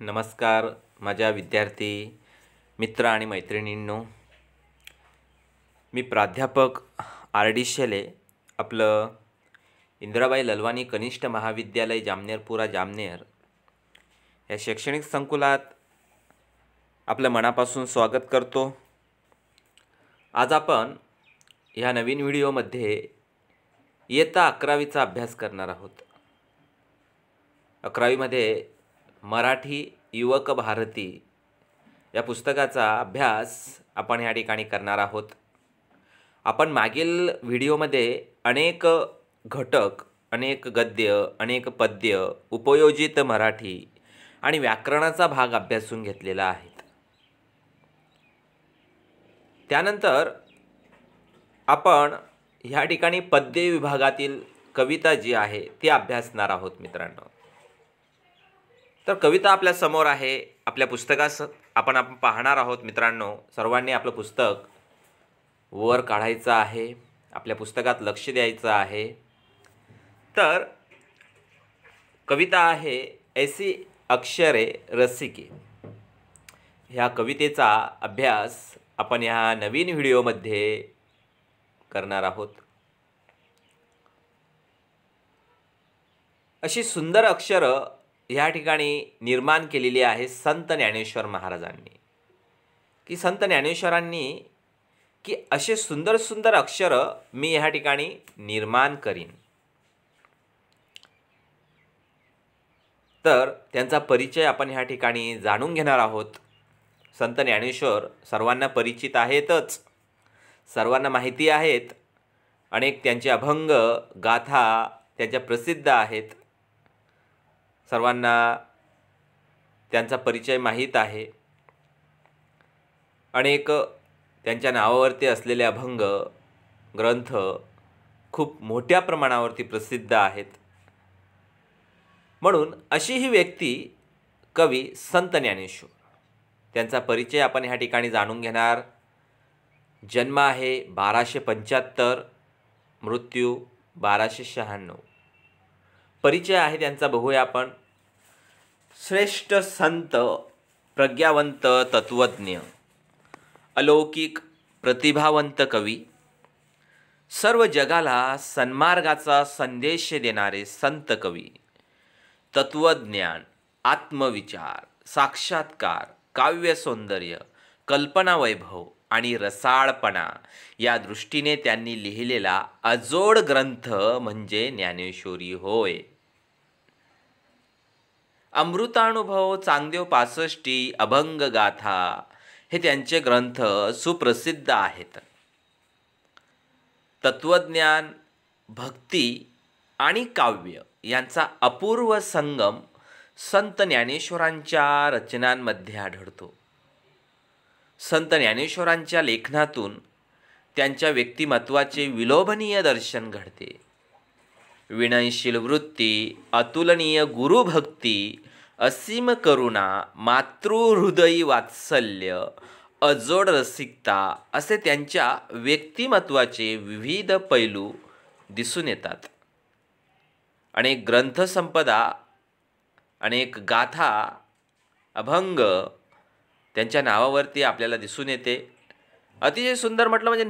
नमस्कार माझ्या विद्यार्थी मित्र आणि मैत्रिणींनो, मी प्राध्यापक R.D. शेले आपलं इंदिराबाई ललवाणी कनिष्ठ महाविद्यालय जामनेरपुरा जामनेर या शैक्षणिक संकुलात आपलं मनापासून स्वागत करतो। आज आपण ह्या नवीन व्हिडिओमध्ये इयत्ता 11वीचा अभ्यास करणार आहोत। 11वीमध्ये मराठी युवक भारती या पुस्तकाचा अभ्यास आपण या ठिकाणी करणार आहोत। आपण मागील व्हिडिओमध्ये अनेक घटक, अनेक गद्य, अनेक पद्य, उपयोजित मराठी आणि व्याकरणाचा भाग अभ्यासून घेतलेला आहे। त्यानंतर आपण ह्या ठिकाणी पद्य विभागातील कविता जी आहे ती अभ्यासणार आहोत मित्रांनो। तर कविता आपल्या समोर आहे, आपल्या पुस्तकास आपण पाहणार आहोत मित्रांनो। सर्वांनी आपलं पुस्तक वर काढायचं आहे, आपल्या पुस्तकात लक्ष द्यायचं आहे। तर कविता आहे ऐसी अक्षरे रसिके। ह्या कवितेचा अभ्यास आपण ह्या नवीन व्हिडिओमध्ये करणार आहोत। अशी सुंदर अक्षरं या ठिकाणी निर्माण केलेली आहे संत ज्ञानेश्वर महाराजांनी, की संत ज्ञानेश्वरांनी की असे सुंदर सुंदर अक्षरं मी या ठिकाणी निर्माण करीन। तर त्यांचा परिचय आपण ह्या ठिकाणी जाणून घेणार आहोत। संत ज्ञानेश्वर सर्वांना परिचित आहेतच, सर्वांना माहिती आहेत। अनेक त्यांचे अभंग गाथा त्यांच्या प्रसिद्ध आहेत, सर्वांना त्यांचा परिचय माहीत आहे। अनेक त्यांच्या नावावरती असलेले अभंग ग्रंथ खूप मोठ्या प्रमाणावरती प्रसिद्ध आहेत। म्हणून अशी ही व्यक्ती कवी संत ज्ञानेश्वर, त्यांचा परिचय आपण ह्या ठिकाणी जाणून घेणार। जन्म आहे 1275, मृत्यू 1296। परिचय आहे त्यांचा बघूया आपण। श्रेष्ठ संत, प्रज्ञावंत तत्वज्ञ, अलौकिक प्रतिभावंत कवी, सर्व जगाला सन्मार्गाचा संदेश देणारे संत कवी, तत्वज्ञान, आत्मविचार, साक्षात्कार, काव्य सौंदर्य, कल्पना वैभव आणि रसाळपणा या दृष्टीने त्यांनी लिहिलेला अजोड ग्रंथ म्हणजे ज्ञानेश्वरी होय। अमृतानुभव, चांगदेव 65, अभंग गाथा हे त्यांचे ग्रंथ सुप्रसिद्ध आहेत। तत्वज्ञान, भक्ती आणि काव्य यांचा अपूर्व संगम संत ज्ञानेश्वरांच्या रचनांमध्ये आढळतो। संत ज्ञानेश्वरांच्या लेखनातून त्यांच्या व्यक्तिमत्वाचे विलोभनीय दर्शन घडते। विनयशील वृत्ती, अतुलनीय गुरुभक्ती, असीम करुणा, मातृहृदयी वात्सल्य, अजोड रसिकता असे त्यांच्या व्यक्तिमत्वाचे विविध पैलू दिसून येतात। अनेक ग्रंथसंपदा, अनेक गाथा, अभंग त्यांच्या नावावरती आपल्याला दिसून येते। अतिशय सुंदर म्हटलं म्हणजे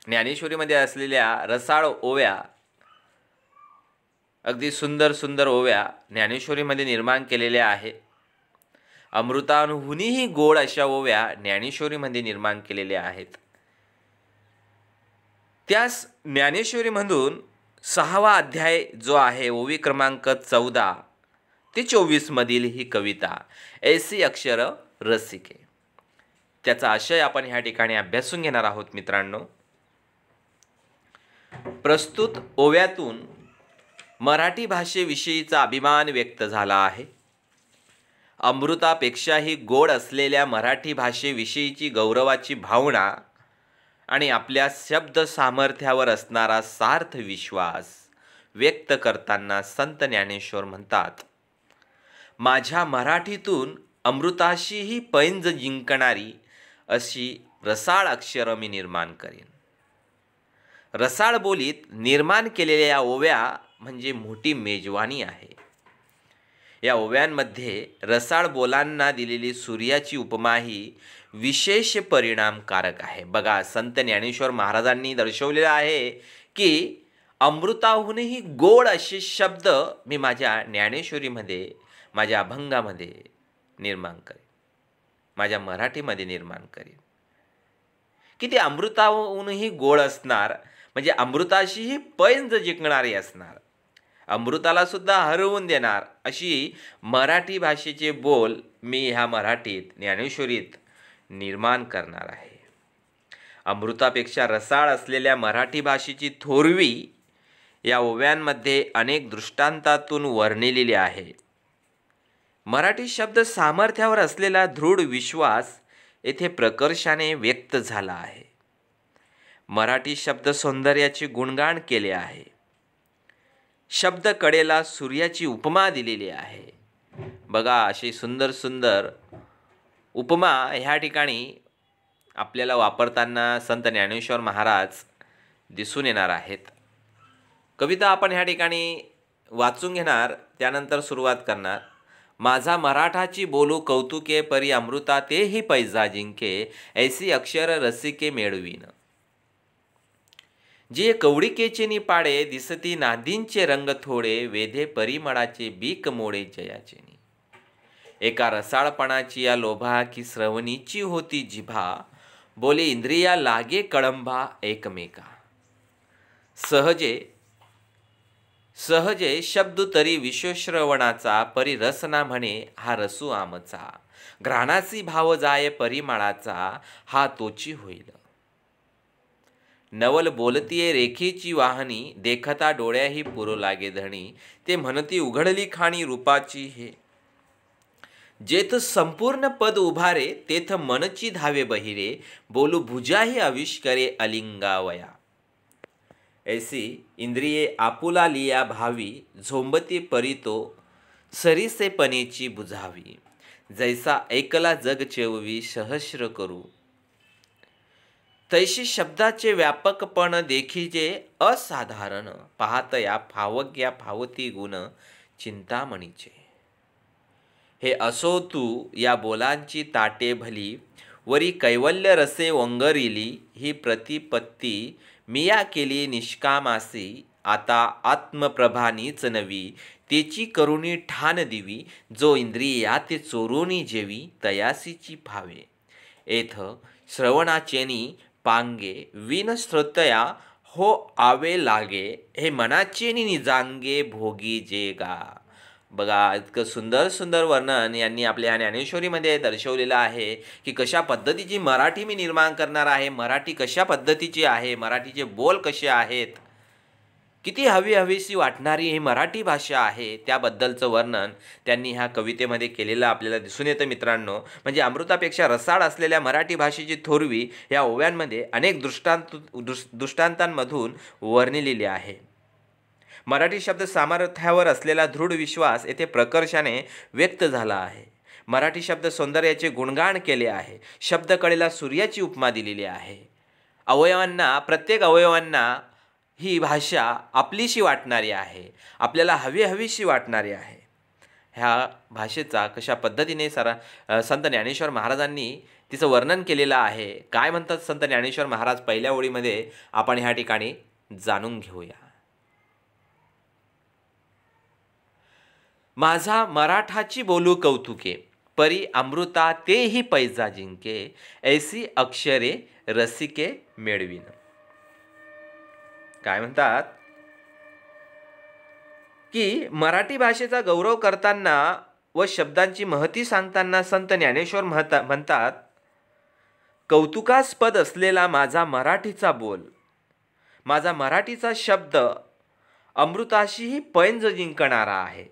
ज्ञानेश्वरीमध्ये असलेल्या रसाळ ओव्या, अगदी सुंदर सुंदर ओव्या ज्ञानेश्वरीमध्ये निर्माण केलेल्या आहे। अमृताहूनही गोड अशा ओव्या ज्ञानेश्वरीमध्ये निर्माण केलेल्या आहेत। त्यास ज्ञानेश्वरीमधून 6वा अध्याय जो आहे, ओवी क्रमांक 14 ते 24 मधील ही कविता ऐसी अक्षर रसिके, त्याचा आशय आपण ह्या ठिकाणी अभ्यासून घेणार आहोत मित्रांनो। प्रस्तुत ओव्यातून मराठी भाषेविषयीचा अभिमान व्यक्त झाला आहे। अमृतापेक्षाही गोड असलेल्या मराठी भाषेविषयीची गौरवाची भावना आणि आपल्या शब्द सामर्थ्यावर असणारा सार्थ विश्वास व्यक्त करताना संत ज्ञानेश्वर म्हणतात, माझ्या मराठीतून अमृताशीही पैंज जिंकणारी अशी रसाळ अक्षरं मी निर्माण करेन। रसाळ बोलीत निर्माण केलेल्या या ओव्या म्हणजे मोठी मेजवानी आहे। या ओव्यांमध्ये रसाळ बोलांना दिलेली सूर्याची उपमा ही विशेष परिणामकारक आहे. बघा, संत ज्ञानेश्वर महाराजांनी दर्शवलेलं आहे की अमृताहूनही गोड असे शब्द मी माझ्या ज्ञानेश्वरीमध्ये, माझ्या अभंगामध्ये निर्माण करेन, माझ्या मराठीमध्ये निर्माण करेन. किती अमृताहूनही गोड असणार, म्हणजे अमृताशीही पैंज जिंकणारी असणार, अमृताला सुद्धा हरवून देणार अशी मराठी भाषेचे बोल मी ह्या मराठीत ज्ञानेश्वरीत निर्माण करणार आहे. अमृतापेक्षा रसाळ असलेल्या मराठी भाषेची थोरवी या ओव्यांमध्ये अनेक दृष्टांतातून वर्णिलेली आहे. मराठी शब्द सामर्थ्यावर असलेला दृढ विश्वास येथे प्रकर्षाने व्यक्त झाला आहे. मराठी शब्द सौंदर्याचे गुणगान केले आहे. शब्द कडेला सूर्याची उपमा दिलेली आहे. बघा, अशी सुंदर सुंदर उपमा ह्या ठिकाणी आपल्याला वापरताना संत ज्ञानेश्वर महाराज दिसून येणार आहेत. कविता आपण ह्या ठिकाणी वाचून घेणार, त्यानंतर सुरुवात करणार. माझा मराठाची बोलू कौतुके, परी अमृता तेही पैजा जिंके, ऐसी अक्षर रसिके मेळवीन. जे कवडिकेचे निपाडे, दिसती नादींचे रंग थोडे, वेधे परिमळाचे बीक मोडे जयाचेनी. एका रसाळपणाची या लोभा, की श्रवणीची होती जिभा, बोले इंद्रिया लागे कळंबा एकमेका. सहजे शब्द तरी विश्वश्रवणाचा, परी रसना म्हणे हा रसू आमचा. घ्राणासी भाव जाय परिमळाचा, हा तोची होईल. नवल बोलतीये रेखीची वाहनी, देखता डोळ्याही पुरो लागे धणी. ते म्हणती उघडली खाणी रूपाची हे, जेथ संपूर्ण पद उभारे, तेथ मनची धावे बहिरे. बोलू भुजाही आविष्करे अलिंगावया. ऐसी इंद्रिये आपुला लिया भावी, झोंबती परितो सरीसेपणेची बुझावी. जैसा ऐकला जग चेववी, सहस्र करू. तैशी शब्दाचे व्यापकपण देखीजे असाधारण, पाहतया फावग्या फावती गुण चिंतामणीचे. हे असो तू या बोलांची ताटे भली, वरी कैवल्य रसे वंगरिली. ही प्रतिपत्ती मिया केली निष्कामासी, आता आत्मप्रभा नीच नवी. तेची करुणी ठाण दिवी, जो इंद्रिया ते चोरुनी जेवी. तयासीची भावे एथ श्रवणाचेनी पांगे, विन श्रोतया हो आवे लागे. हे मनाचेनी निजांगे भोगी जे गा. बघा, इतकं सुंदर सुंदर वर्णन यांनी आपल्या ज्ञानेश्वरीमध्ये दर्शवलेलं आहे की कशा पद्धतीची मराठी मी निर्माण करणार आहे, मराठी कशा पद्धतीची आहे, मराठीचे बोल कसे आहेत, किती हवीशी वाटणारी ही मराठी भाषा आहे, त्याबद्दलचं वर्णन त्यांनी ह्या कवितेमध्ये केलेलं आपल्याला दिसून येतं मित्रांनो. म्हणजे अमृतापेक्षा रसाळ असलेल्या मराठी भाषेची थोरवी या ओव्यांमध्ये अनेक दृष्टांतांमधून वर्णिलेली आहे. मराठी शब्द सामर्थ्यावर असलेला दृढ विश्वास येथे प्रकर्षाने व्यक्त झाला आहे. मराठी शब्द सौंदर्याचे गुणगान केले आहे. शब्द कळेला सूर्याची उपमा दिलेली आहे. अवयवांना, प्रत्येक अवयवांना ही भाषा आपलीशी वाटणारी आहे, आपल्याला हवीशी वाटणारी आहे. ह्या भाषेचा कशा पद्धतीने संत ज्ञानेश्वर महाराजांनी तिचं वर्णन केलेलं आहे. काय म्हणतात संत ज्ञानेश्वर महाराज पहिल्या ओळीमध्ये आपण ह्या ठिकाणी जाणून घेऊया. माझा मराठाची बोलू कौतुके, परी अमृता तेही पैजा जिंके. ऐसी अक्षरे रसिके मेळवीन. काय म्हणतात की मराठी भाषेचा गौरव करताना व शब्दांची महती सांगताना संत ज्ञानेश्वर म्हणतात, कौतुकास्पद असलेला माझा मराठीचा बोल, माझा मराठीचा शब्द अमृताशीही पैंज जिंकणारा आहे,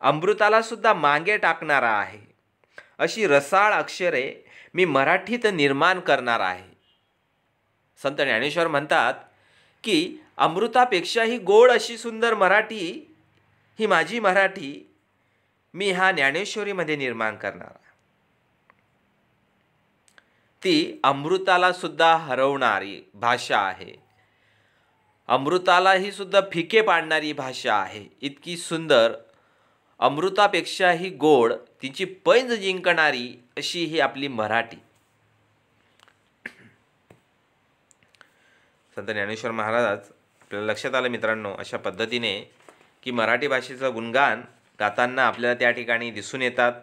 अमृताला सुद्धा मागे टाकणारा आहे. अशी रसाळ अक्षरे मी मराठीत निर्माण करणार आहे. संत ज्ञानेश्वर म्हणतात की अमृतापेक्षाही गोड अशी सुंदर मराठी ही माझी मराठी मी ह्या ज्ञानेश्वरीमध्ये निर्माण करणार. ती अमृताला सुद्धा हरवणारी भाषा आहे, अमृतालाही सुद्धा फिके पाडणारी भाषा आहे. इतकी सुंदर अमृतापेक्षाही गोड तिची पैंज जिंकणारी अशी ही आपली मराठी. संत ज्ञानेश्वर महाराज आपल्याला लक्षात आलं मित्रांनो अशा पद्धतीने की मराठी भाषेचं गुणगान गाताना आपल्याला त्या ठिकाणी दिसून येतात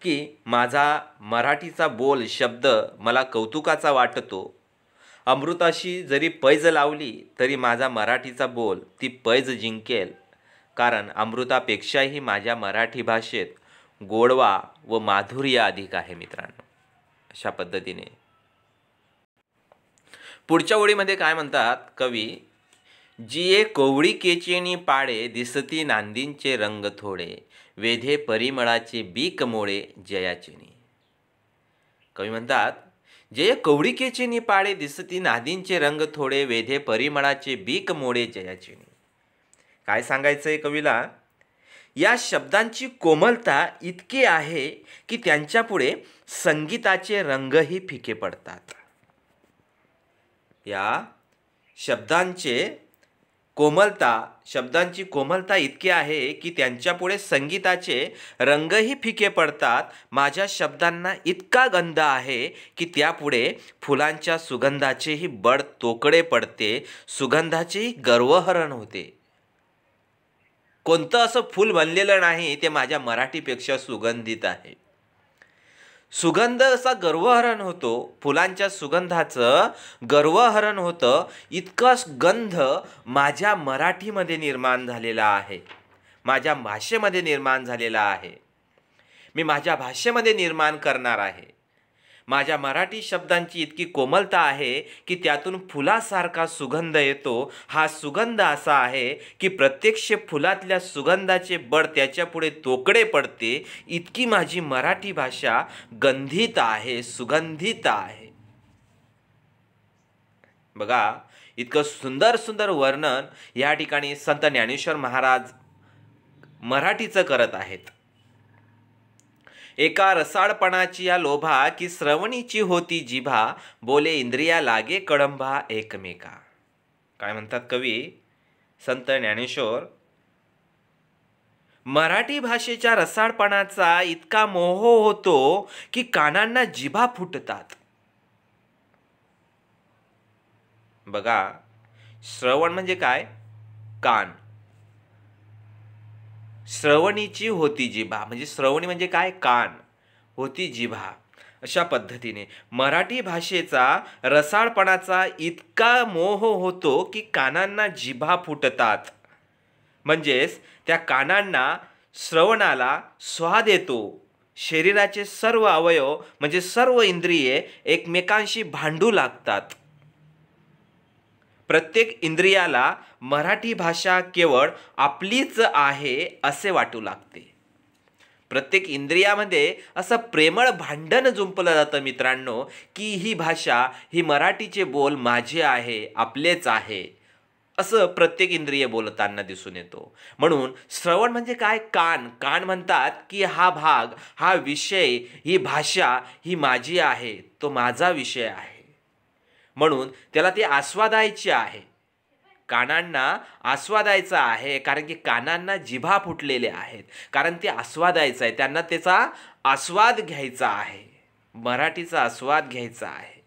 की माझा मराठीचा बोल शब्द मला कौतुकाचा वाटतो. अमृताशी जरी पैज लावली तरी माझा मराठीचा बोल ती पैज जिंकेल, कारण अमृतापेक्षाही माझ्या मराठी भाषेत गोडवा व माधुर्य अधिक आहे मित्रांनो. अशा पद्धतीने पुढच्या ओळीमध्ये काय म्हणतात कवी, जिये कोवळी केचेनी पाडे दिसती नांदींचे रंग थोडे वेधे परिमळाचे बीक मोडे जयाचिनी. कवी म्हणतात जे कवळी केचेनी पाडे दिसती नांदींचे रंग थोडे वेधे परिमळाचे बीक मोडे जयाचिनी. काय सांगायचंय कवीला, या शब्दांची कोमलता इतकी आहे की त्यांच्यापुढे संगीताचे रंगही फिके पडतात. या शब्दांची कोमलता इतकी आहे की त्यांच्यापुढे संगीताचे रंगही फिके पडतात. माझ्या शब्दांना इतका गंध आहे की त्यापुढे फुलांच्या सुगंधाचेही बळ तोकडे पडते, सुगंधाचेही गर्वहरण होते. कोणतं असं फूल बनलेलं नाही ते माझ्या मराठीपेक्षा सुगंधित आहे. सुगंध असा गर्वहरण होतो, फुलांच्या सुगंधाचं गर्वहरण होतं. इतका गंध माझ्या मराठीमध्ये निर्माण झालेला आहे, माझ्या भाषेमध्ये निर्माण झालेला आहे. मी माझ्या भाषेमध्ये निर्माण करणार आहे. माझ्या मराठी शब्दांची इतकी कोमलता आहे की त्यातून फुलासारखा सुगंध येतो. हा सुगंध असा आहे की प्रत्यक्ष फुलातल्या सुगंधाचे बळ त्याच्यापुढे तोकडे पडते. इतकी माझी मराठी भाषा गंधित आहे, सुगंधित आहे. बघा, इतकं सुंदर सुंदर वर्णन या ठिकाणी संत ज्ञानेश्वर महाराज मराठीचं करत आहेत. एका रसाळपणाची या लोभा की श्रवणीची होती जिभा बोले इंद्रिया लागे कळंबा एकमेका. काय म्हणतात कवी संत ज्ञानेश्वर, मराठी भाषेच्या रसाळपणाचा इतका मोह होतो की कानांना जिभा फुटतात. बघा, श्रवण म्हणजे काय, कान. श्रवणीची होती जिभा म्हणजे श्रवणी म्हणजे काय, कान, होती जिभा. अशा पद्धतीने मराठी भाषेचा रसाळपणाचा इतका मोह होतो की कानांना जिभा फुटतात. म्हणजेच त्या कानांना श्रवणाला स्वाद येतो. शरीराचे सर्व अवयव म्हणजे सर्व इंद्रिये एकमेकांशी भांडू लागतात. प्रत्येक इंद्रियाला मराठी भाषा केवळ आपलीच आहे असे वाटू लागते. प्रत्येक इंद्रियामध्ये असं प्रेमळ भांडण जुंपलं जातं मित्रांनो की ही भाषा, ही मराठीचे बोल माझे आहे, आपलेच आहे, असं प्रत्येक इंद्रिय बोलताना दिसून येतो. म्हणून श्रवण म्हणजे काय, कान. कान म्हणतात की हा भाग, हा विषय, ही भाषा ही माझी आहे, तो माझा विषय आहे. म्हणून त्याला ते आस्वादायचे आहे, कानांना आस्वादायचं आहे. कारण की कानांना जिभा फुटलेले आहेत, कारण ते आस्वादायचं आहे, त्यांना त्याचा आस्वाद घ्यायचा आहे, मराठीचा आस्वाद घ्यायचा आहे.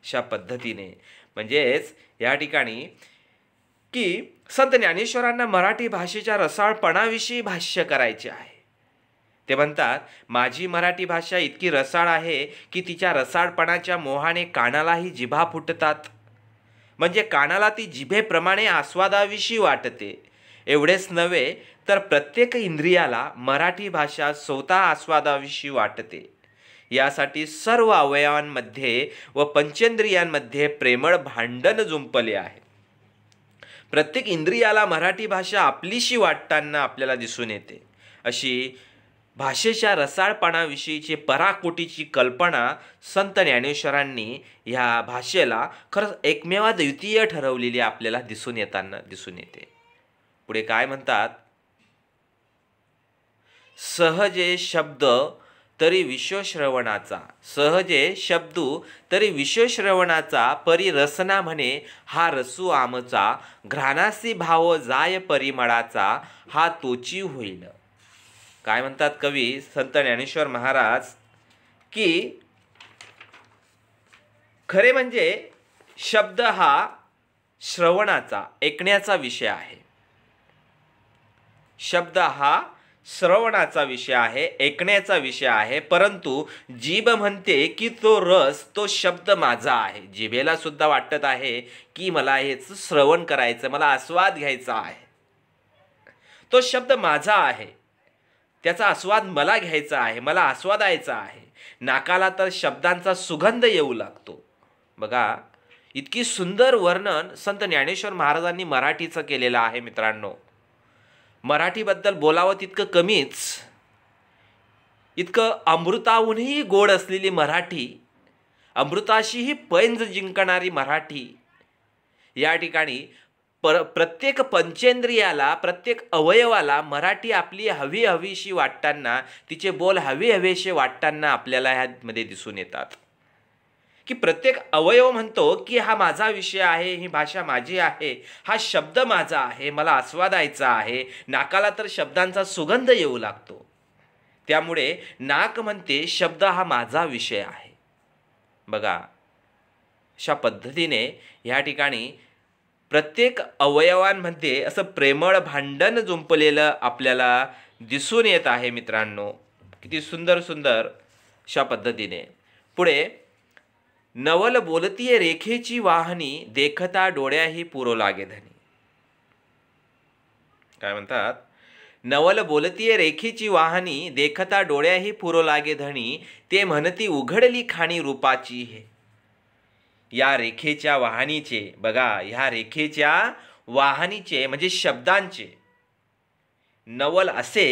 अशा पद्धतीने म्हणजेच या ठिकाणी की संत ज्ञानेश्वरांना मराठी भाषेच्या रसाळपणाविषयी भाष्य करायचे आहे. ते म्हणतात, माझी मराठी भाषा इतकी रसाळ आहे की तिच्या रसाळपणाच्या मोहाने कानालाही जिभा फुटतात. म्हणजे कानाला ती जिभेप्रमाणे आस्वादाविषयी वाटते. एवढेच नव्हे तर प्रत्येक इंद्रियाला मराठी भाषा स्वतः आस्वादाविषयी वाटते. यासाठी सर्व अवयवांमध्ये व पंचेंद्रियांमध्ये प्रेमळ भांडण जुंपले आहे. प्रत्येक इंद्रियाला मराठी भाषा आपलीशी वाटताना आपल्याला दिसून येते. अशी भाषेच्या रसाळपणाविषयीची पराकोटीची कल्पना संत ज्ञानेश्वरांनी ह्या भाषेला खरंच एकमेवा द्वितीय ठरवलेली आपल्याला दिसून येते. पुढे काय म्हणतात, सहजे शब्द तरी विश्वश्रवणाचा, सहजे शब्दू तरी विश्वश्रवणाचा, परी रसना म्हणे हा रसू आमचा, घ्राणासी भाव जाय परिमळाचा, हा तोची होईल. काय म्हणतात कवी संत ज्ञानेश्वर महाराज की खरे म्हणजे शब्द हा श्रवणाचा, ऐकण्याचा विषय आहे. शब्द हा श्रवणाचा विषय आहे, ऐकण्याचा विषय आहे. परंतु जीभ म्हणते की तो रस, तो शब्द माझा आहे. जिभेला सुद्धा वाटत आहे की मला हेच श्रवण करायचं, मला आस्वाद घ्यायचा आहे. तो शब्द माझा आहे, त्याचा आस्वाद मला घ्यायचा आहे, मला आस्वादायचा आहे. नाकाला तर शब्दांचा सुगंध येऊ लागतो. बघा, इतकी सुंदर वर्णन संत ज्ञानेश्वर महाराजांनी मराठीचं केलेलं आहे. मित्रांनो, मराठीबद्दल बोलावं तितकं कमीच. इतकं अमृताहूनही गोड असलेली मराठी, अमृताशीही पैंज जिंकणारी मराठी, या ठिकाणी प्रत्येक पंचेंद्रियाला, प्रत्येक अवयवाला मराठी आपली हवी हवीशी वाटताना, तिचे बोल हवे हवेसे वाटताना आपल्याला ह्यामध्ये दिसून येतात. की प्रत्येक अवयव म्हणतो की हा माझा विषय आहे, ही भाषा माझी आहे, हा शब्द माझा आहे, मला आस्वादायचा आहे. नाकाला तर शब्दांचा सुगंध येऊ लागतो. त्यामुळे नाक म्हणते शब्द हा माझा विषय आहे. बघा, अशा पद्धतीने ह्या ठिकाणी प्रत्येक अवयवांमध्ये असं प्रेमळ भांडण जुंपलेलं आपल्याला दिसून येत आहे. मित्रांनो, किती सुंदर सुंदर अशा पद्धतीने. पुढे, नवल बोलतीये रेखेची वाहनी, देखता डोळ्याही पुरो लागे धनी. काय म्हणतात? नवल बोलतीये रेखेची वाहनी, देखता डोळ्याही पुरो लागे धनी, ते म्हणती उघडली खाणी रूपाची हे. या रेखेच्या वाहनीचे, बघा, ह्या रेखेच्या वाहनीचे म्हणजे शब्दांचे नवल असे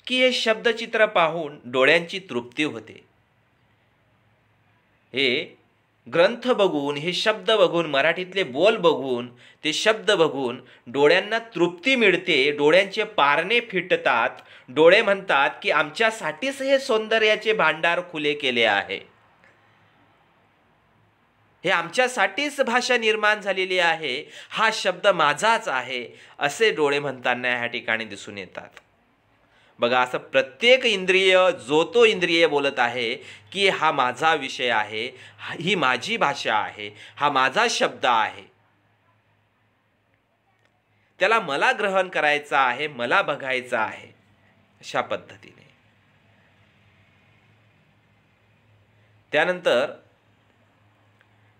की हे शब्दचित्र पाहून डोळ्यांची तृप्ती होते. हे ग्रंथ बघून, हे शब्द बघून, मराठीतले बोल बघून, ते शब्द बघून डोळ्यांना तृप्ती मिळते. डोळ्यांचे पारणे फिटतात. डोळे म्हणतात की आमच्यासाठीच हे सौंदर्याचे भांडार खुले केले आहे, हे आमच्यासाठीच भाषा निर्माण झालेली आहे, हा शब्द माझाच आहे, असे डोळे म्हणताना ह्या ठिकाणी दिसून येतात. बघा, असं प्रत्येक इंद्रिय, जो तो इंद्रिय बोलत आहे की हा माझा विषय आहे, ही माझी भाषा आहे, हा माझा शब्द आहे, त्याला मला ग्रहण करायचा आहे, मला बघायचा आहे. अशा पद्धतीने त्यानंतर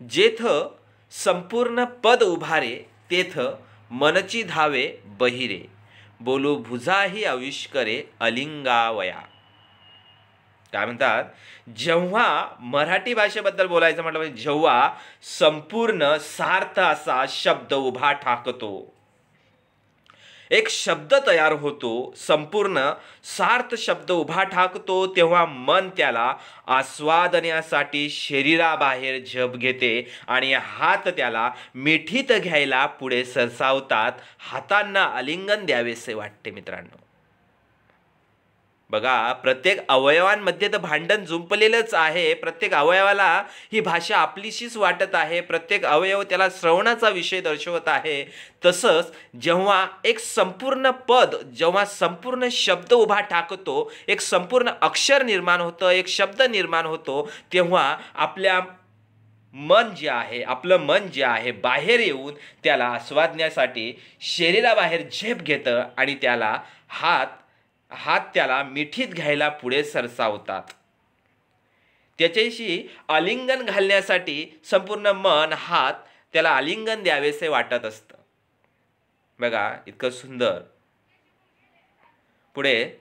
जेथ संपूर्ण पद उभारे, तेथ मनची धावे बहिरे, बोलू भुजाही आविष्करे अलिंगावया. काय म्हणतात? जेव्हा मराठी भाषेबद्दल बोलायचं म्हटलं म्हणजे जेव्हा संपूर्ण सार्थ असा शब्द उभा ठाकतो, एक शब्द तयार होतो, संपूर्ण सार्थ शब्द उभा ठाकतो, तेव्हा मन त्याला आस्वादण्यासाठी शरीराबाहेर झेप घेते आणि हात त्याला मिठीत घ्यायला पुढे सरसावतात. हातांना आलिंगन द्यावेसे वाटते. मित्रांनो, बघा, प्रत्येक अवयवांमध्ये तर भांडण जुंपलेलंच आहे. प्रत्येक अवयवाला ही भाषा आपलीशीच वाटत आहे. प्रत्येक अवयव त्याला श्रवणाचा विषय दर्शवत आहे. तसंच जेव्हा एक संपूर्ण पद, जेव्हा संपूर्ण शब्द उभा टाकतो, एक संपूर्ण अक्षर निर्माण होतं, एक शब्द निर्माण होतो, तेव्हा आपल्या मन जे आहे, आपलं मन जे आहे, बाहेर येऊन त्याला आस्वादण्यासाठी शरीराबाहेर झेप घेतं आणि त्याला हात त्याला मिठीत घ्यायला पुढे सरसावतात. त्याच्याशी आलिंगन घालण्यासाठी संपूर्ण मन, हात त्याला आलिंगन द्यावेसे वाटत असतं. बघा, इतकं सुंदर. पुढे,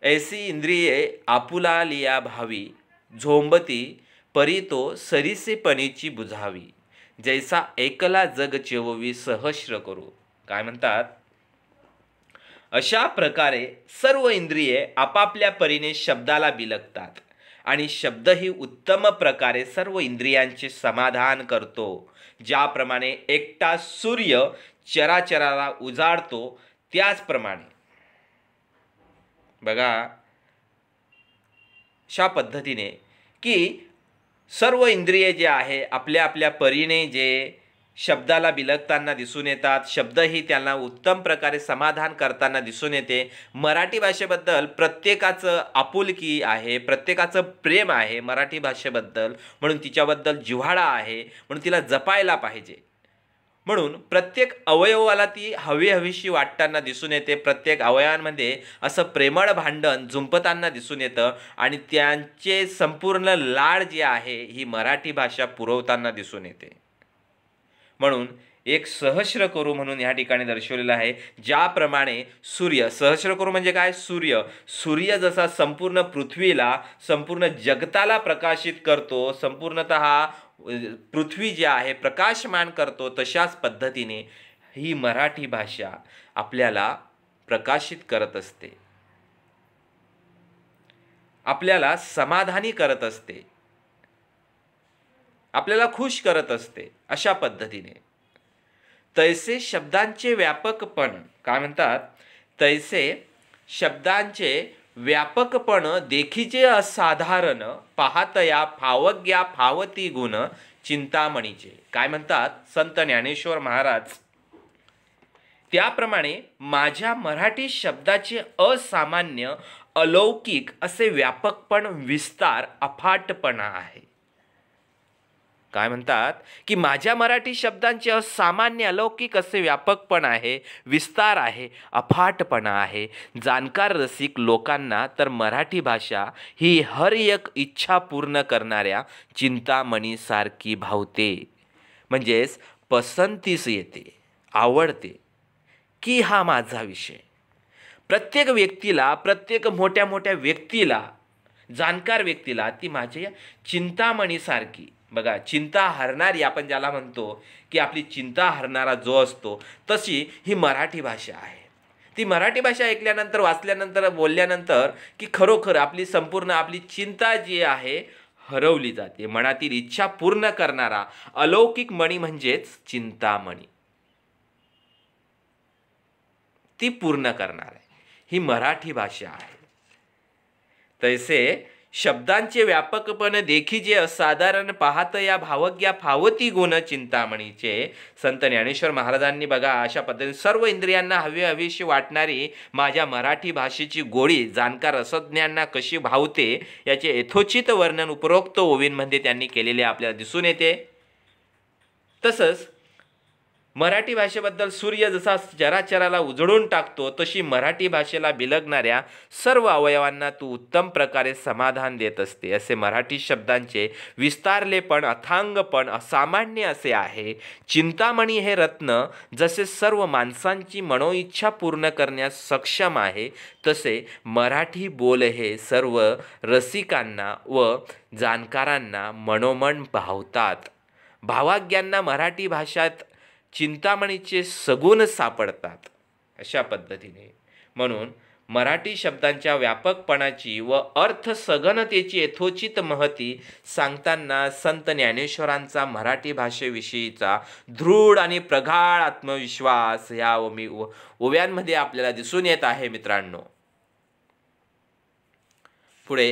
ऐसी इंद्रिये आपुला लिया भावी, झोंबती परी तो सरीसेपणीची बुझावी, जैसा एकला जग चेववी सहस्र करू. काय म्हणतात? अशा प्रकारे सर्व इंद्रिये आपापल्या परीने शब्दाला बिलगतात आणि शब्दही उत्तम प्रकारे सर्व इंद्रियांचे समाधान करतो. ज्याप्रमाणे एकटा सूर्य चराचराला उजाडतो, त्याचप्रमाणे बघा, अशा पद्धतीने की सर्व इंद्रिये जे आहे आपल्या आपल्या परीने जे शब्दाला बिलगताना दिसून येतात, शब्दही त्यांना उत्तम प्रकारे समाधान करताना दिसून येते. मराठी भाषेबद्दल प्रत्येकाचं आपुलकी आहे, प्रत्येकाचं प्रेम आहे मराठी भाषेबद्दल, म्हणून तिच्याबद्दल जिव्हाळा आहे, म्हणून तिला जपायला पाहिजे. म्हणून प्रत्येक अवयवाला ती हवीशी वाटताना दिसून येते. प्रत्येक अवयवांमध्ये असं प्रेमळ भांडण झुंपताना दिसून येतं आणि त्यांचे संपूर्ण लाड जे आहे ही मराठी भाषा पुरवताना दिसून येते. म्हणून एक सहस्रकरू म्हणून या ठिकाणी दर्शवलेलं आहे. ज्याप्रमाणे सूर्य, सहस्रकरू म्हणजे काय? सूर्य जसा संपूर्ण पृथ्वीला, संपूर्ण जगताला प्रकाशित करतो, संपूर्णतः पृथ्वी जी आहे प्रकाशमान करतो, तशाच पद्धतीने ही मराठी भाषा आपल्याला प्रकाशित करत असते, आपल्याला समाधानी करत असते, आपल्याला खुश करत असते. अशा पद्धतीने तैसे शब्दांचे व्यापकपण, काय म्हणतात, तैसे शब्दांचे व्यापकपण देखीचे असाधारण, पाहतया फावग्या फावती गुण चिंतामणीचे. काय म्हणतात संत ज्ञानेश्वर महाराज? त्याप्रमाणे माझ्या मराठी शब्दाचे असामान्य, अलौकिक असे व्यापकपण, विस्तार, अफाटपणा आहे. काय म्हणतात की माझ्या मराठी शब्दांचे असामान्य, अलौकिक असे व्यापकपण आहे, विस्तार आहे, अफाटपणा आहे. जाणकार रसिक लोकांना तर मराठी भाषा ही हर एक इच्छा पूर्ण करणाऱ्या चिंतामणीसारखी भावते, म्हणजेच पसंतीस येते, आवडते की हा माझा विषय. प्रत्येक व्यक्तीला, प्रत्येक मोठ्या मोठ्या व्यक्तीला, जाणकार व्यक्तीला ती माझ्या चिंतामणीसारखी, बघा चिंता हरणारी, आपण ज्याला म्हणतो की आपली चिंता हरणारा जो असतो, तशी ही मराठी भाषा आहे. ती मराठी भाषा ऐकल्यानंतर, वाचल्यानंतर, बोलल्यानंतर की खरोखर आपली संपूर्ण आपली चिंता जी आहे हरवली जाते. मनातील इच्छा पूर्ण करणारा अलौकिक मणी म्हणजेच चिंतामणी, ती पूर्ण करणार आहे ही मराठी भाषा आहे. तैसे शब्दांचे व्यापकपण देखीजे असाधारण, पाहत या भावग्या फावती गुण चिंतामणीचे. संत ज्ञानेश्वर महाराजांनी बघा अशा पद्धतीने सर्व इंद्रियांना हवीशी वाटणारी माझ्या मराठी भाषेची गोडी जाणकार रसज्ञांना कशी भावते याचे यथोचित वर्णन उपरोक्त ओवींमध्ये त्यांनी केलेले आपल्याला दिसून येते. तसंच मराठी भाषेबद्दल सूर्य जसा चराचराला उजळून टाकतो, तशी मराठी भाषेला बिलगणाऱ्या सर्व अवयवांना तू उत्तम प्रकारे समाधान देत असते. असे मराठी शब्दांचे विस्तारलेपण, अथांगपण असामान्य असे आहे. चिंतामणी हे रत्न जसे सर्व माणसांची मनोइच्छा पूर्ण करण्यास सक्षम आहे, तसे मराठी बोल हे सर्व रसिकांना व जाणकारांना मनोमन भावतात. भावाज्ञांना मराठी भाषेत चिंतामणीचे सगुण सापडतात. अशा पद्धतीने म्हणून मराठी शब्दांच्या व्यापकपणाची व अर्थ सघनतेची यथोचित महती सांगताना संत ज्ञानेश्वरांचा मराठी भाषेविषयीचा दृढ आणि प्रगाढ आत्मविश्वास ह्या ओव्यांमध्ये आपल्याला दिसून येत आहे. मित्रांनो, पुढे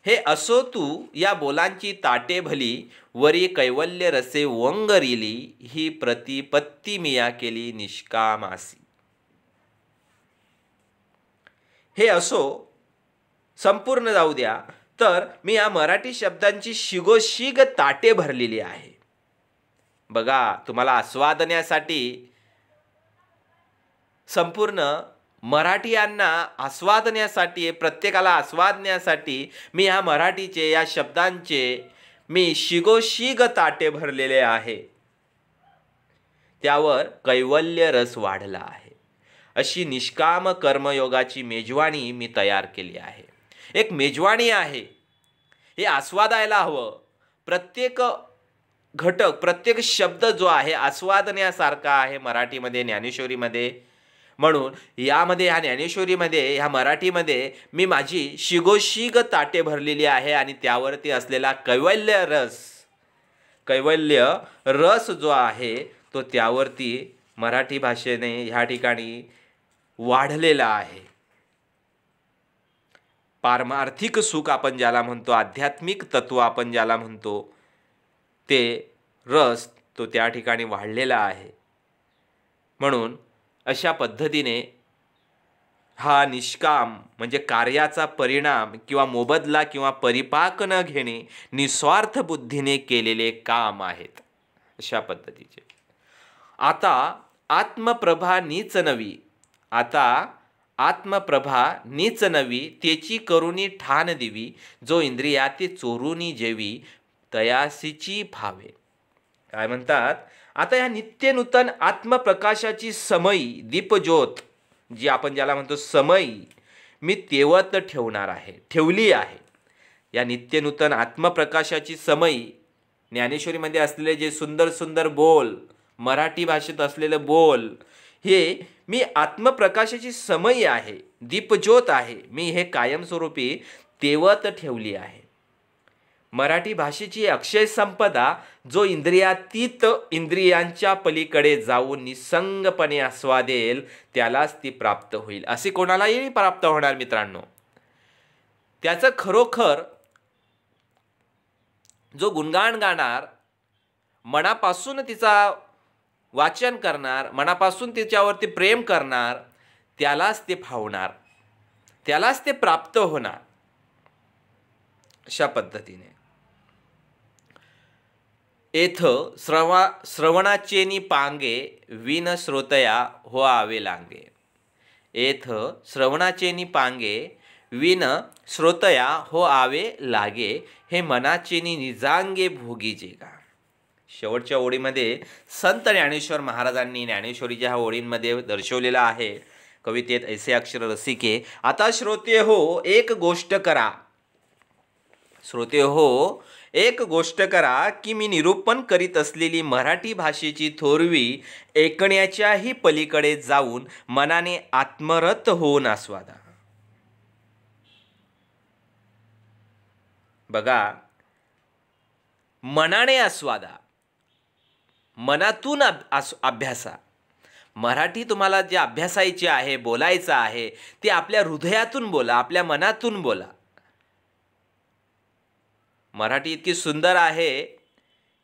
हे असो तू या बोलांची ताटे भली, वरी कैवल्य रसे वंगरिली, ही प्रतिपत्ती मिया केली निष्कामासी. हे असो संपूर्ण जाऊ द्या, तर मी या मराठी शब्दांची शिगोशिग ताटे भरलेली आहे. बघा, तुम्हाला आस्वादण्यासाठी, संपूर्ण मराठीयांना आस्वादण्यासाठी, प्रत्येकाला आस्वादण्यासाठी मी ह्या मराठीचे, या शब्दांचे मी शिगोशिग ताटे भरलेले आहे. त्यावर कैवल्य रस वाढला आहे. अशी निष्काम कर्मयोगाची मेजवानी मी तयार केली आहे. एक मेजवानी आहे, हे आस्वादायला हवं. प्रत्येक घटक, प्रत्येक शब्द जो आहे आस्वादण्यासारखा आहे मराठीमध्ये, ज्ञानेश्वरीमध्ये. म्हणून यामध्ये, ह्या ज्ञानेश्वरीमध्ये, ह्या मराठीमध्ये मी माझी शिगोशिग ताटे भरलेली आहे आणि त्यावरती असलेला कैवल्य रस जो आहे तो त्यावरती मराठी भाषेने ह्या ठिकाणी वाढलेला आहे. पारमार्थिक सुख आपण ज्याला म्हणतो, आध्यात्मिक तत्व आपण ज्याला म्हणतो, ते रस तो त्या ठिकाणी वाढलेला आहे. म्हणून अशा पद्धतीने हा निष्काम म्हणजे कार्याचा परिणाम किंवा मोबदला किंवा परिपाक न घेणे निस्वार्थ बुद्धीने केलेले काम आहेत. अशा पद्धतीचे आता आत्मप्रभा नीच नवी, आता आत्मप्रभा नीच नवी, त्याची करुणी ठाण दिवी, जो इंद्रियाते चोरुनी जेवी, तयासीची भावे. काय म्हणतात, आता या नित्य नूतन आत्मप्रकाशाची समयी दीपज्योत जी आपण ज्याला म्हणतो समयी मी तेवत ठेवणार आहे, ठेवली आहे. या नित्य नूतन आत्मप्रकाशाची समयी ज्ञानेश्वरीमध्ये असलेले जे सुंदर सुंदर बोल, मराठी भाषेत असलेलं बोल, हे मी आत्मप्रकाशाची समयी आहे, दीपज्योत आहे, मी हे कायमस्वरूपी तेवत ठेवली आहे. मराठी भाषेची अक्षय संपदा जो इंद्रियातीत, इंद्रियांच्या पलीकडे जाऊन निसंगपणे आस्वादेल त्यालाच ती प्राप्त होईल. असे कोणालाही प्राप्त होणार मित्रांनो. त्याचं खरोखर जो गुणगान गाणार, मनापासून तिचा वाचन करणार, मनापासून तिच्यावरती प्रेम करणार, त्यालाच ते फावणार, त्यालाच ते प्राप्त होणार. अशा पद्धतीने एथ श्रवणाचेनी पांगे, विन श्रोतया हो आवे लांगे. एथ श्रवणाचेनी पांगे, विन श्रोतया हो आवे लागे, हे मनाचेनी निजांगे भोगी जेगा. शेवटच्या ओळीमध्ये संत ज्ञानेश्वर महाराजांनी ज्ञानेश्वरीच्या ह्या ओळींमध्ये दर्शवलेला आहे कवितेत, ऐसे अक्षर रसिके. आता श्रोते हो एक गोष्ट करा, श्रोते हो एक गोष्ट करा, की मी निरूपण करीत असलेली मराठी भाषेची थोरवी ऐकण्याच्याही पलीकडे जाऊन मनाने आत्मरत होऊन आस्वादा. बघा, मनाने आस्वादा, मनातून अभ्यासा. मराठी तुम्हाला जे अभ्यासायचे आहे, बोलायचं आहे, ते आपल्या हृदयातून बोला, आपल्या मनातून बोला. मराठी इतकी सुंदर आहे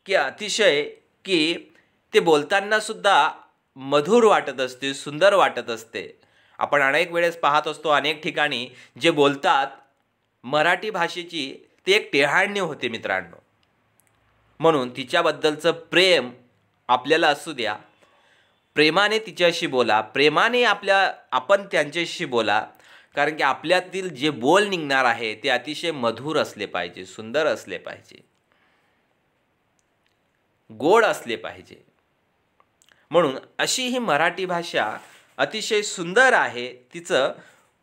की अतिशय, की ते बोलताना सुद्धा मधुर वाटत असते, सुंदर वाटत असते. आपण अनेक वेळेस पाहत असतो, अनेक ठिकाणी जे बोलतात मराठी भाषेची ते एक टेहाळणी होते मित्रांनो. म्हणून तिच्याबद्दलचं प्रेम आपल्याला असू द्या, प्रेमाने तिच्याशी बोला, प्रेमाने आपण त्यांच्याशी बोला. कारण की आपल्यातील जे बोल निघणार आहे ते अतिशय मधुर असले पाहिजे, सुंदर असले पाहिजे, गोड असले पाहिजे. म्हणून अशी ही मराठी भाषा अतिशय सुंदर आहे. तिचं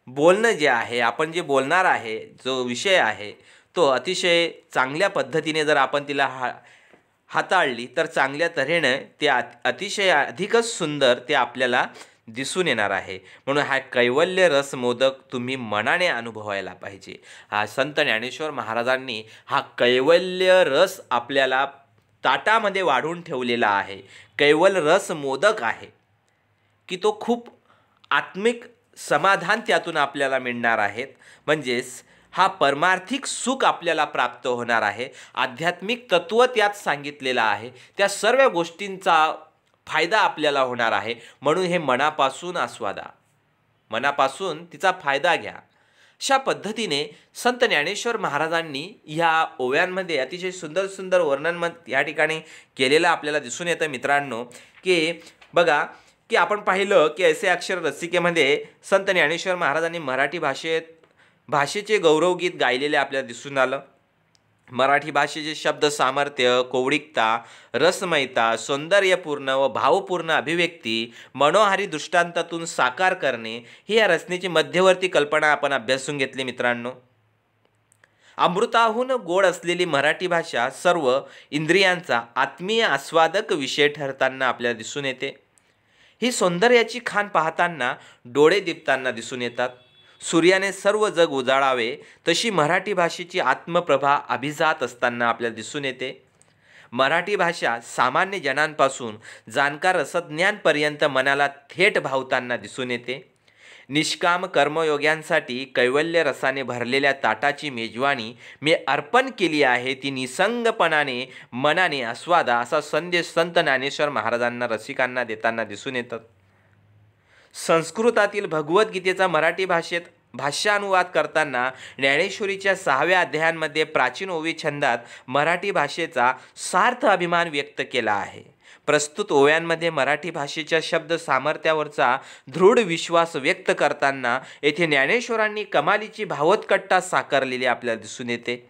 बोलणं जे आहे, आपण जे बोलणार आहे, जो विषय आहे, तो अतिशय चांगल्या पद्धतीने जर आपण तिला हाताळली तर चांगल्या तऱ्हेने ते अतिशय अधिकच सुंदर ते आपल्याला दिसून येणार आहे. म्हणून हा कैवल्य रस मोदक तुम्ही मनाने अनुभवायला पाहिजे. हा संत ज्ञानेश्वर महाराजांनी हा कैवल्य रस आपल्याला ताटामध्ये वाढून ठेवलेला आहे. कैवल्य रस मोदक आहे की तो खूप आत्मिक समाधान त्यातून आपल्याला मिळणार आहेत. म्हणजेच हा परमार्थिक सुख आपल्याला प्राप्त होणार आहे. आध्यात्मिक तत्व त्यात सांगितलेलं आहे. त्या सर्व गोष्टींचा फायदा आपल्याला होणार आहे. म्हणून हे मनापासून आस्वादा, मनापासून तिचा फायदा घ्या. अशा पद्धतीने संत ज्ञानेश्वर महाराजांनी ह्या ओव्यांमध्ये अतिशय सुंदर सुंदर वर्णन या ठिकाणी केलेलं आपल्याला दिसून येतं मित्रांनो. की बघा, की आपण पाहिलं की ऐसे अक्षर रसिकेमध्ये संत ज्ञानेश्वर महाराजांनी मराठी भाषेचे गौरवगीत गायलेले आपल्याला दिसून आलं. मराठी भाषेचे शब्द सामर्थ्य, कौडिकता, रसमयता, सौंदर्यपूर्ण व भावपूर्ण अभिव्यक्ती मनोहारी दृष्टांतातून साकार करणे ही या रचनेची मध्यवर्ती कल्पना आपण अभ्यासून घेतली मित्रांनो. अमृताहून गोड असलेली मराठी भाषा सर्व इंद्रियांचा आत्मीय आस्वादक विषय ठरताना आपल्याला दिसून येते. ही सौंदर्याची खाण पाहताना डोळे दिपताना दिसून येतात. सूर्याने सर्व जग उजाळावे तशी मराठी भाषेची आत्मप्रभा अभिजात असताना आपल्याला दिसून येते. मराठी भाषा सामान्य जनांपासून जाणकार रसज्ञांपर्यंत मनाला थेट भावताना दिसून येते. निष्काम कर्मयोग्यांसाठी कैवल्य रसाने भरलेल्या ताटाची मेजवानी मी अर्पण केली आहे, ती निसंगपणाने मनाने आस्वादा, असा संदेश संत ज्ञानेश्वर महाराजांना रसिकांना देताना दिसून येतात. संस्कृतातील भगवद्गीतेचा मराठी भाषेत भाष्यानुवाद करताना ज्ञानेश्वरीच्या 6व्या अध्यायांमध्ये प्राचीन ओवी छंदात मराठी भाषेचा सार्थ अभिमान व्यक्त केला आहे. प्रस्तुत ओव्यांमध्ये मराठी भाषेच्या शब्द सामर्थ्यावरचा दृढ विश्वास व्यक्त करताना येथे ज्ञानेश्वरांनी कमालीची भावोत्कटता साकारलेली आपल्याला दिसून येते.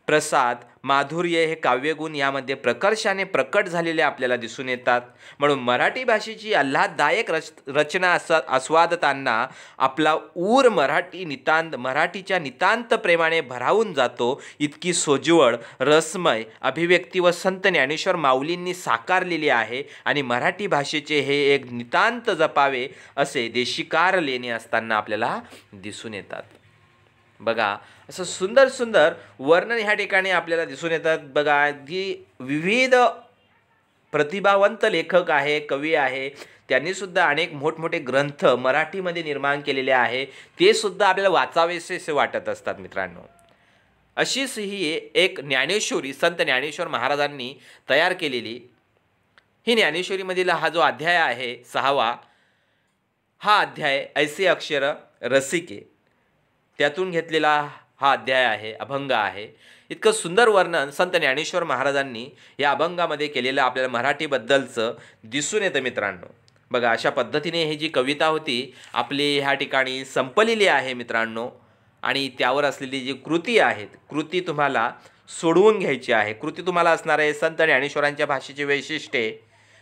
प्रसाद, माधुर्य हे काव्यगुण यामध्ये प्रकर्षाने प्रकट झालेले आपल्याला दिसून येतात. म्हणून मराठी भाषेची आल्हाददायक रचना आस्वादताना आपला ऊर मराठीच्या नितांत प्रेमाने भरावून जातो. इतकी सोज्वळ रसमय अभिव्यक्ती व संत ज्ञानेश्वर माऊलींनी साकारलेली आहे आणि मराठी भाषेचे हे एक नितांत जपावे असे देशिकार लेणे असताना आपल्याला दिसून येतात. बघा, असं सुंदर सुंदर वर्णन ह्या ठिकाणी आपल्याला दिसून येतात. बघा, जी विविध प्रतिभावंत लेखक आहे, कवी आहे, त्यांनी सुद्धा अनेक मोठमोठे ग्रंथ मराठीमध्ये निर्माण केलेले आहे. ते सुद्धा आपल्याला वाचावेसे वाटत असतात मित्रांनो. अशीच ही एक ज्ञानेश्वरी संत ज्ञानेश्वर महाराजांनी तयार केलेली ही ज्ञानेश्वरीमधील हा जो अध्याय आहे 6वा, हा अध्याय ऐसे अक्षर रसिके त्यातून घेतलेला हा अध्याय आहे, अभंग आहे. इतकं सुंदर वर्णन संत ज्ञानेश्वर महाराजांनी या अभंगामध्ये केलेलं आपल्याला मराठीबद्दलचं दिसून येतं मित्रांनो. बघा, अशा पद्धतीने ही जी कविता होती आपली ह्या ठिकाणी संपलेली आहे मित्रांनो. आणि त्यावर असलेली जी कृती आहेत, कृती तुम्हाला सोडवून घ्यायची आहे. कृती तुम्हाला असणार आहे संत ज्ञानेश्वरांच्या भाषेचे वैशिष्ट्ये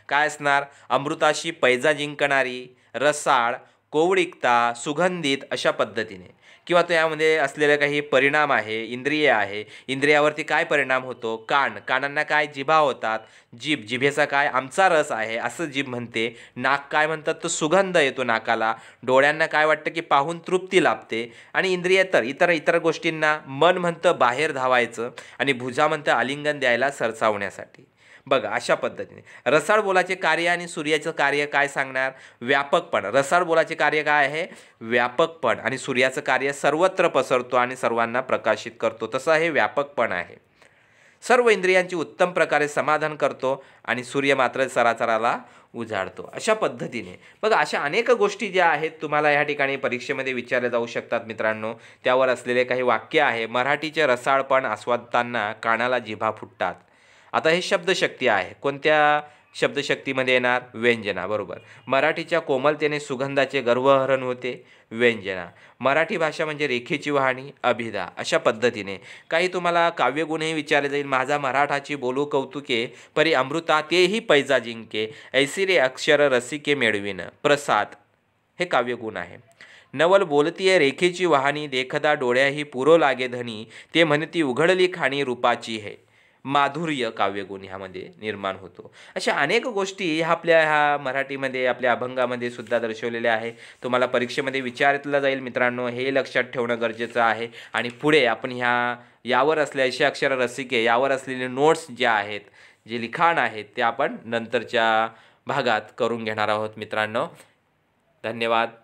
काय असणार, अमृताशी पैजा जिंकणारी, रसाळ, कोवळिकता, सुगंधित अशा पद्धतीने, किंवा त्यामध्ये असलेले काही परिणाम आहे, इंद्रिय आहे, इंद्रियावरती काय परिणाम होतो, कानांना काय जिभा होतात, जिभेचा काय आमचा रस आहे असं जीभ म्हणते, नाक काय म्हणतात तर सुगंध येतो नाकाला, डोळ्यांना काय वाटतं की पाहून तृप्ती लाभते, आणि इंद्रिय इतर गोष्टींना मन म्हणतं बाहेर धावायचं, आणि भुजा म्हणतं आलिंगन द्यायला सरसावण्यासाठी. बघा, अशा पद्धतीने रसाळ बोलाचे कार्य आणि सूर्याचं कार्य काय सांगणार, व्यापकपण. रसाळ बोलाचे कार्य काय आहे, व्यापकपण, आणि सूर्याचं कार्य सर्वत्र पसरतो आणि सर्वांना प्रकाशित करतो. तसं हे व्यापकपण आहे. सर्व इंद्रियांची उत्तम प्रकारे समाधान करतो आणि सूर्य मात्र चराचराला उजाडतो. अशा पद्धतीने बघा, अशा अनेक गोष्टी ज्या आहेत तुम्हाला या ठिकाणी परीक्षेमध्ये विचारल्या जाऊ शकतात मित्रांनो. त्यावर असलेले काही वाक्य आहे. मराठीचे रसाळपण आस्वादताना कानाला जिभा फुटतात. आता हे शब्दशक्ती आहे. कोणत्या शब्दशक्तीमध्ये येणार, व्यंजना. बरोबर. मराठीच्या कोमलतेने सुगंधाचे गर्वहरण होते, व्यंजना. मराठी भाषा म्हणजे रेखेची वाहणी, अभिधा. अशा पद्धतीने काही तुम्हाला काव्यगुणही विचारले जाईल. माझा मराठाची बोलू कौतुके, परी अमृता तेही पैजा जिंके, ऐसी रे अक्षर रसिके मेळविन, प्रसाद. हे काव्यगुण आहे. नवल बोलतीये रेखेची वाहणी, देखदा डोळ्याही पुरो लागे धनी, ते म्हणती उघडली खाणी रूपाची हे, माधुर्य काव्यगुण ह्यामध्ये निर्माण होतो. अशा अनेक गोष्टी ह्या मराठीमध्ये आपल्या अभंगामध्ये सुद्धा दर्शवलेल्या आहे. तुम्हाला परीक्षेमध्ये विचारलं जाईल मित्रांनो, हे लक्षात ठेवणं गरजेचं आहे. आणि पुढे आपण यावर असलेले ऐसे अक्षर रसिके यावर असलेले नोट्स ज्या आहेत, जे लिखाण आहेत, ते आपण नंतरच्या भागात करून घेणार आहोत मित्रांनो. धन्यवाद.